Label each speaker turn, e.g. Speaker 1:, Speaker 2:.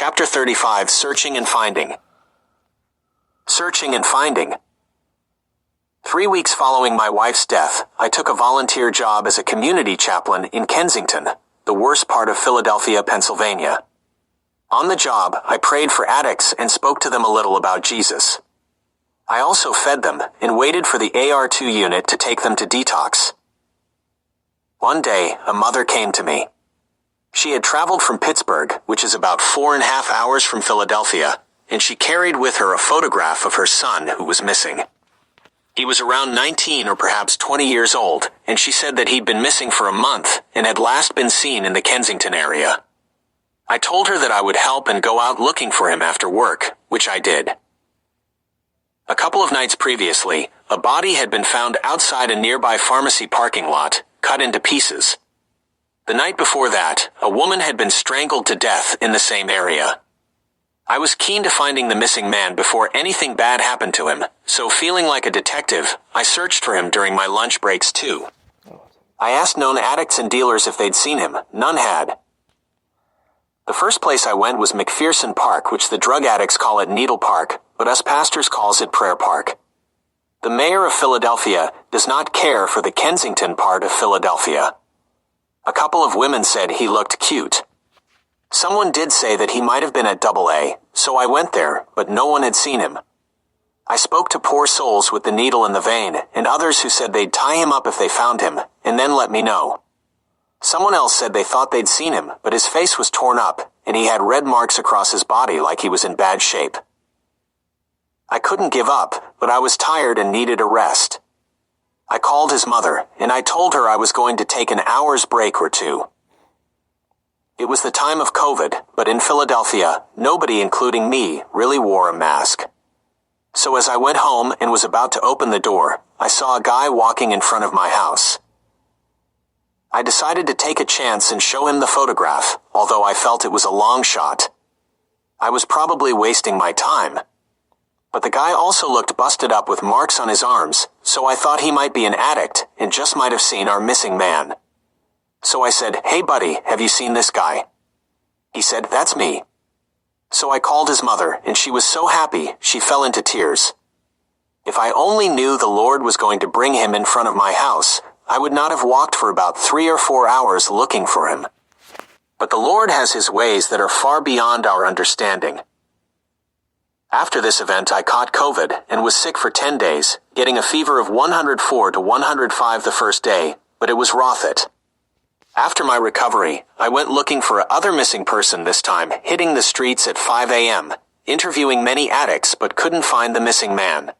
Speaker 1: Chapter 35, Searching and Finding. Searching and Finding. 3 weeks following my wife's death, I took a volunteer job as a community chaplain in Kensington, the worst part of Philadelphia, Pennsylvania. On the job, I prayed for addicts and spoke to them a little about Jesus. I also fed them and waited for the AR2 unit to take them to detox. One day, a mother came to me. She had traveled from Pittsburgh, which is about 4.5 hours from Philadelphia, and she carried with her a photograph of her son who was missing. He was around 19 or perhaps 20 years old, and she said that he'd been missing for a month and had last been seen in the Kensington area. I told her that I would help and go out looking for him after work, which I did. A couple of nights previously, a body had been found outside a nearby pharmacy parking lot, cut into pieces. The night before that, a woman had been strangled to death in the same area. I was keen to finding the missing man before anything bad happened to him, so feeling like a detective, I searched for him during my lunch breaks too. I asked known addicts and dealers if they'd seen him. None had. The first place I went was McPherson Park, which the drug addicts call it Needle Park, but us pastors calls it Prayer Park. The mayor of Philadelphia does not care for the Kensington part of Philadelphia. A couple of women said he looked cute. Someone did say that he might have been at AA, so I went there, but no one had seen him. I spoke to poor souls with the needle in the vein, and others who said they'd tie him up if they found him, and then let me know. Someone else said they thought they'd seen him, but his face was torn up, and he had red marks across his body like he was in bad shape. I couldn't give up, but I was tired and needed a rest. I called his mother, and I told her I was going to take an hour's break or two. It was the time of COVID, but in Philadelphia, nobody, including me, really wore a mask. So as I went home and was about to open the door, I saw a guy walking in front of my house. I decided to take a chance and show him the photograph, although I felt it was a long shot. I was probably wasting my time. But the guy also looked busted up with marks on his arms, so I thought he might be an addict and just might have seen our missing man. So I said, "Hey buddy, have you seen this guy?" He said, "That's me." So I called his mother, and she was so happy, she fell into tears. If I only knew the Lord was going to bring him in front of my house, I would not have walked for about 3 or 4 hours looking for him. But the Lord has his ways that are far beyond our understanding. After this event, I caught COVID and was sick for 10 days, getting a fever of 104 to 105 the first day, but it was Rothet. After my recovery, I went looking for another missing person this time, hitting the streets at 5 a.m., interviewing many addicts but couldn't find the missing man.